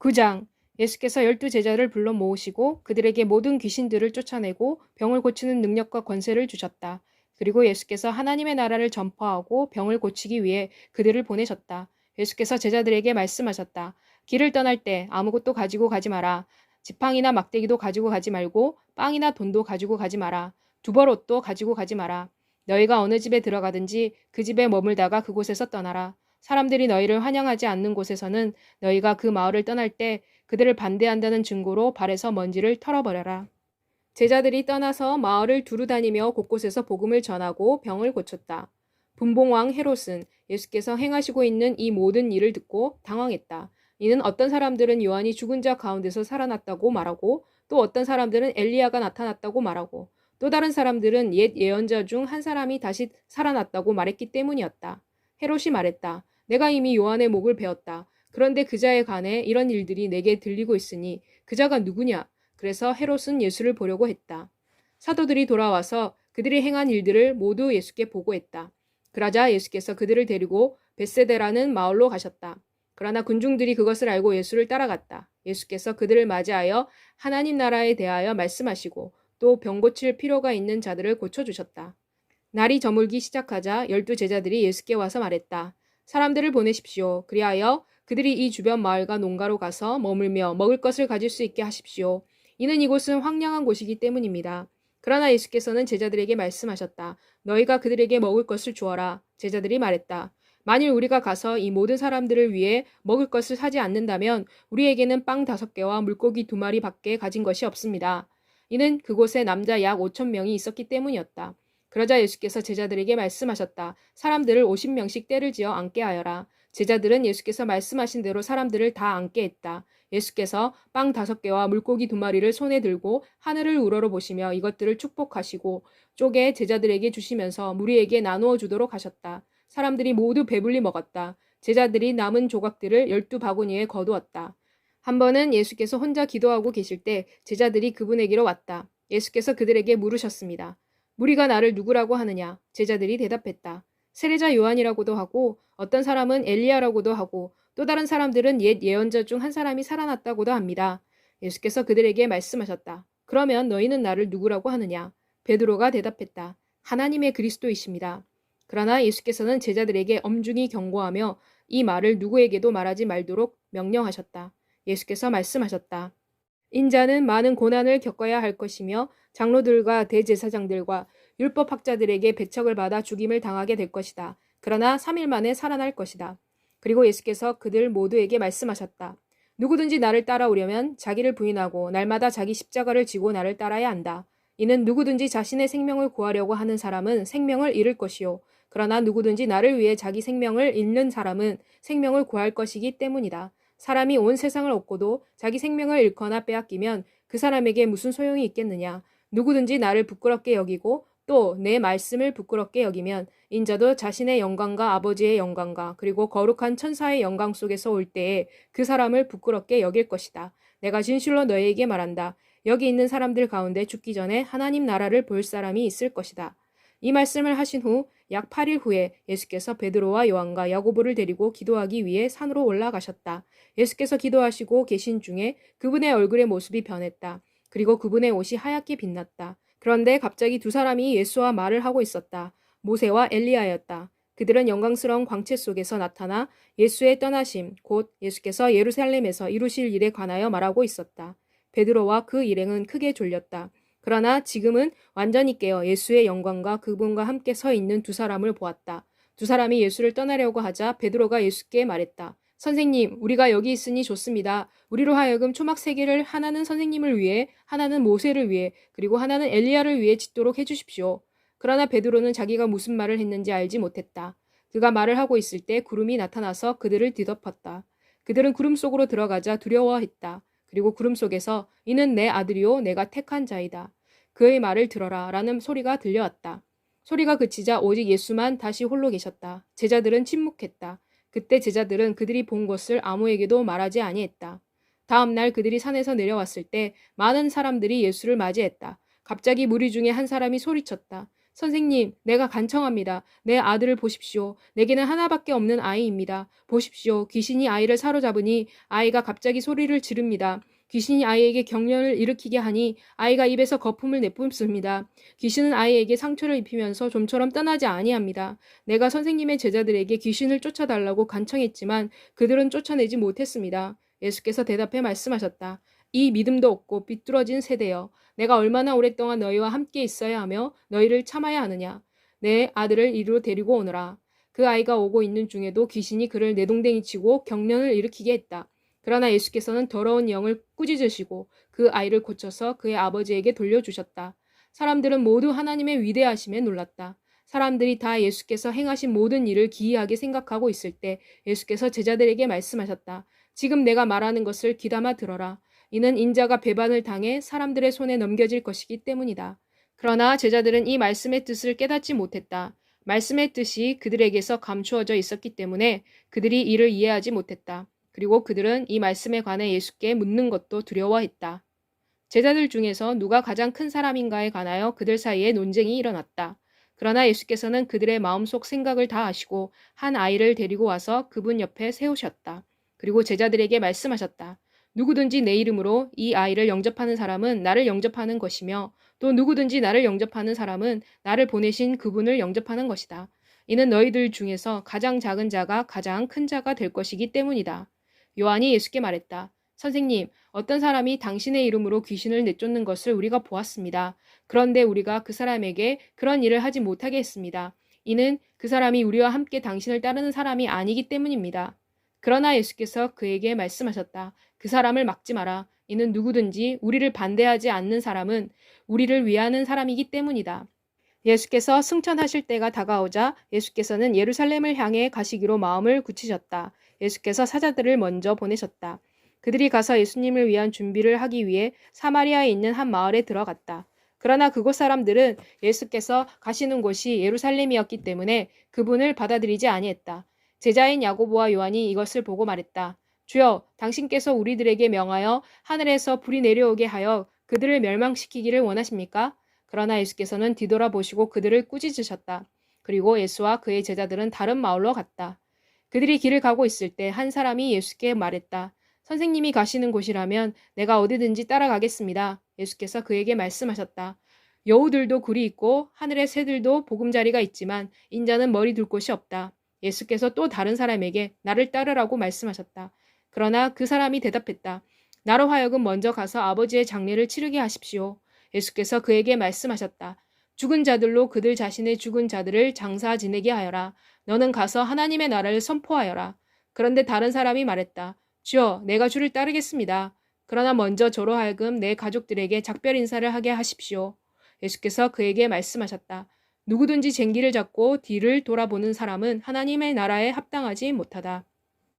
9장. 예수께서 12제자를 불러 모으시고 그들에게 모든 귀신들을 쫓아내고 병을 고치는 능력과 권세를 주셨다. 그리고 예수께서 하나님의 나라를 전파하고 병을 고치기 위해 그들을 보내셨다. 예수께서 제자들에게 말씀하셨다. 길을 떠날 때 아무것도 가지고 가지 마라. 지팡이나 막대기도 가지고 가지 말고 빵이나 돈도 가지고 가지 마라. 두벌 옷도 가지고 가지 마라. 너희가 어느 집에 들어가든지 그 집에 머물다가 그곳에서 떠나라. 사람들이 너희를 환영하지 않는 곳에서는 너희가 그 마을을 떠날 때 그들을 반대한다는 증거로 발에서 먼지를 털어버려라. 제자들이 떠나서 마을을 두루 다니며 곳곳에서 복음을 전하고 병을 고쳤다. 분봉왕 헤롯은 예수께서 행하시고 있는 이 모든 일을 듣고 당황했다. 이는 어떤 사람들은 요한이 죽은 자 가운데서 살아났다고 말하고 또 어떤 사람들은 엘리야가 나타났다고 말하고 또 다른 사람들은 옛 예언자 중 한 사람이 다시 살아났다고 말했기 때문이었다. 헤롯이 말했다. 내가 이미 요한의 목을 베었다. 그런데 그자에 관해 이런 일들이 내게 들리고 있으니 그자가 누구냐? 그래서 헤롯은 예수를 보려고 했다. 사도들이 돌아와서 그들이 행한 일들을 모두 예수께 보고했다. 그러자 예수께서 그들을 데리고 벳세데라는 마을로 가셨다. 그러나 군중들이 그것을 알고 예수를 따라갔다. 예수께서 그들을 맞이하여 하나님 나라에 대하여 말씀하시고 또 병 고칠 필요가 있는 자들을 고쳐주셨다. 날이 저물기 시작하자 12제자들이 예수께 와서 말했다. 사람들을 보내십시오. 그리하여 그들이 이 주변 마을과 농가로 가서 머물며 먹을 것을 가질 수 있게 하십시오. 이는 이곳은 황량한 곳이기 때문입니다. 그러나 예수께서는 제자들에게 말씀하셨다. 너희가 그들에게 먹을 것을 주어라. 제자들이 말했다. 만일 우리가 가서 이 모든 사람들을 위해 먹을 것을 사지 않는다면 우리에게는 빵 5개와 물고기 2마리 밖에 가진 것이 없습니다. 이는 그곳에 남자 약 5,000명이 있었기 때문이었다. 그러자 예수께서 제자들에게 말씀하셨다. 사람들을 50명씩 떼를 지어 앉게 하여라. 제자들은 예수께서 말씀하신 대로 사람들을 다 앉게 했다. 예수께서 빵 5개와 물고기 2마리를 손에 들고 하늘을 우러러보시며 이것들을 축복하시고 쪼개 제자들에게 주시면서 무리에게 나누어 주도록 하셨다. 사람들이 모두 배불리 먹었다. 제자들이 남은 조각들을 12바구니에 거두었다. 한 번은 예수께서 혼자 기도하고 계실 때 제자들이 그분에게로 왔다. 예수께서 그들에게 물으셨습니다. 무리가 나를 누구라고 하느냐? 제자들이 대답했다. 세례자 요한이라고도 하고 어떤 사람은 엘리야라고도 하고 또 다른 사람들은 옛 예언자 중 한 사람이 살아났다고도 합니다. 예수께서 그들에게 말씀하셨다. 그러면 너희는 나를 누구라고 하느냐? 베드로가 대답했다. 하나님의 그리스도이십니다. 그러나 예수께서는 제자들에게 엄중히 경고하며 이 말을 누구에게도 말하지 말도록 명령하셨다. 예수께서 말씀하셨다. 인자는 많은 고난을 겪어야 할 것이며 장로들과 대제사장들과 율법학자들에게 배척을 받아 죽임을 당하게 될 것이다. 그러나 3일 만에 살아날 것이다. 그리고 예수께서 그들 모두에게 말씀하셨다. 누구든지 나를 따라오려면 자기를 부인하고 날마다 자기 십자가를 지고 나를 따라야 한다. 이는 누구든지 자신의 생명을 구하려고 하는 사람은 생명을 잃을 것이요. 그러나 누구든지 나를 위해 자기 생명을 잃는 사람은 생명을 구할 것이기 때문이다. 사람이 온 세상을 얻고도 자기 생명을 잃거나 빼앗기면 그 사람에게 무슨 소용이 있겠느냐. 누구든지 나를 부끄럽게 여기고 또 내 말씀을 부끄럽게 여기면 인자도 자신의 영광과 아버지의 영광과 그리고 거룩한 천사의 영광 속에서 올 때에 그 사람을 부끄럽게 여길 것이다. 내가 진실로 너희에게 말한다. 여기 있는 사람들 가운데 죽기 전에 하나님 나라를 볼 사람이 있을 것이다. 이 말씀을 하신 후 약 8일 후에 예수께서 베드로와 요한과 야고보를 데리고 기도하기 위해 산으로 올라가셨다. 예수께서 기도하시고 계신 중에 그분의 얼굴의 모습이 변했다. 그리고 그분의 옷이 하얗게 빛났다. 그런데 갑자기 두 사람이 예수와 말을 하고 있었다. 모세와 엘리야였다. 그들은 영광스러운 광채 속에서 나타나 예수의 떠나심, 곧 예수께서 예루살렘에서 이루실 일에 관하여 말하고 있었다. 베드로와 그 일행은 크게 졸렸다. 그러나 지금은 완전히 깨어 예수의 영광과 그분과 함께 서 있는 두 사람을 보았다. 두 사람이 예수를 떠나려고 하자 베드로가 예수께 말했다. 선생님, 우리가 여기 있으니 좋습니다. 우리로 하여금 초막 3개를 하나는 선생님을 위해, 하나는 모세를 위해, 그리고 하나는 엘리야를 위해 짓도록 해주십시오. 그러나 베드로는 자기가 무슨 말을 했는지 알지 못했다. 그가 말을 하고 있을 때 구름이 나타나서 그들을 뒤덮었다. 그들은 구름 속으로 들어가자 두려워했다. 그리고 구름 속에서 이는 내 아들이요 내가 택한 자이다. 그의 말을 들어라 라는 소리가 들려왔다. 소리가 그치자 오직 예수만 다시 홀로 계셨다. 제자들은 침묵했다. 그때 제자들은 그들이 본 것을 아무에게도 말하지 아니했다. 다음 날 그들이 산에서 내려왔을 때 많은 사람들이 예수를 맞이했다. 갑자기 무리 중에 한 사람이 소리쳤다. 선생님, 내가 간청합니다. 내 아들을 보십시오. 내게는 하나밖에 없는 아이입니다. 보십시오. 귀신이 아이를 사로잡으니 아이가 갑자기 소리를 지릅니다. 귀신이 아이에게 경련을 일으키게 하니 아이가 입에서 거품을 내뿜습니다. 귀신은 아이에게 상처를 입히면서 좀처럼 떠나지 아니합니다. 내가 선생님의 제자들에게 귀신을 쫓아달라고 간청했지만 그들은 쫓아내지 못했습니다. 예수께서 대답해 말씀하셨다. 이 믿음도 없고 비뚤어진 세대여, 내가 얼마나 오랫동안 너희와 함께 있어야 하며 너희를 참아야 하느냐. 내 아들을 이리로 데리고 오너라. 그 아이가 오고 있는 중에도 귀신이 그를 내동댕이 치고 경련을 일으키게 했다. 그러나 예수께서는 더러운 영을 꾸짖으시고 그 아이를 고쳐서 그의 아버지에게 돌려주셨다. 사람들은 모두 하나님의 위대하심에 놀랐다. 사람들이 다 예수께서 행하신 모든 일을 기이하게 생각하고 있을 때 예수께서 제자들에게 말씀하셨다. 지금 내가 말하는 것을 귀담아 들어라. 이는 인자가 배반을 당해 사람들의 손에 넘겨질 것이기 때문이다. 그러나 제자들은 이 말씀의 뜻을 깨닫지 못했다. 말씀의 뜻이 그들에게서 감추어져 있었기 때문에 그들이 이를 이해하지 못했다. 그리고 그들은 이 말씀에 관해 예수께 묻는 것도 두려워했다. 제자들 중에서 누가 가장 큰 사람인가에 관하여 그들 사이에 논쟁이 일어났다. 그러나 예수께서는 그들의 마음속 생각을 다 아시고 한 아이를 데리고 와서 그분 옆에 세우셨다. 그리고 제자들에게 말씀하셨다. 누구든지 내 이름으로 이 아이를 영접하는 사람은 나를 영접하는 것이며 또 누구든지 나를 영접하는 사람은 나를 보내신 그분을 영접하는 것이다. 이는 너희들 중에서 가장 작은 자가 가장 큰 자가 될 것이기 때문이다. 요한이 예수께 말했다. 선생님, 어떤 사람이 당신의 이름으로 귀신을 내쫓는 것을 우리가 보았습니다. 그런데 우리가 그 사람에게 그런 일을 하지 못하게 했습니다. 이는 그 사람이 우리와 함께 당신을 따르는 사람이 아니기 때문입니다. 그러나 예수께서 그에게 말씀하셨다. 그 사람을 막지 마라. 이는 누구든지 우리를 반대하지 않는 사람은 우리를 위하는 사람이기 때문이다. 예수께서 승천하실 때가 다가오자 예수께서는 예루살렘을 향해 가시기로 마음을 굳히셨다. 예수께서 사자들을 먼저 보내셨다. 그들이 가서 예수님을 위한 준비를 하기 위해 사마리아에 있는 한 마을에 들어갔다. 그러나 그곳 사람들은 예수께서 가시는 곳이 예루살렘이었기 때문에 그분을 받아들이지 아니했다. 제자인 야고보와 요한이 이것을 보고 말했다. 주여, 당신께서 우리들에게 명하여 하늘에서 불이 내려오게 하여 그들을 멸망시키기를 원하십니까? 그러나 예수께서는 뒤돌아보시고 그들을 꾸짖으셨다. 그리고 예수와 그의 제자들은 다른 마을로 갔다. 그들이 길을 가고 있을 때 한 사람이 예수께 말했다. 선생님이 가시는 곳이라면 내가 어디든지 따라가겠습니다. 예수께서 그에게 말씀하셨다. 여우들도 굴이 있고 하늘의 새들도 보금자리가 있지만 인자는 머리 둘 곳이 없다. 예수께서 또 다른 사람에게 나를 따르라고 말씀하셨다. 그러나 그 사람이 대답했다. 나로 하여금 먼저 가서 아버지의 장례를 치르게 하십시오. 예수께서 그에게 말씀하셨다. 죽은 자들로 그들 자신의 죽은 자들을 장사 지내게 하여라. 너는 가서 하나님의 나라를 선포하여라. 그런데 다른 사람이 말했다. 주여, 내가 주를 따르겠습니다. 그러나 먼저 저로 하여금 내 가족들에게 작별 인사를 하게 하십시오. 예수께서 그에게 말씀하셨다. 누구든지 쟁기를 잡고 뒤를 돌아보는 사람은 하나님의 나라에 합당하지 못하다.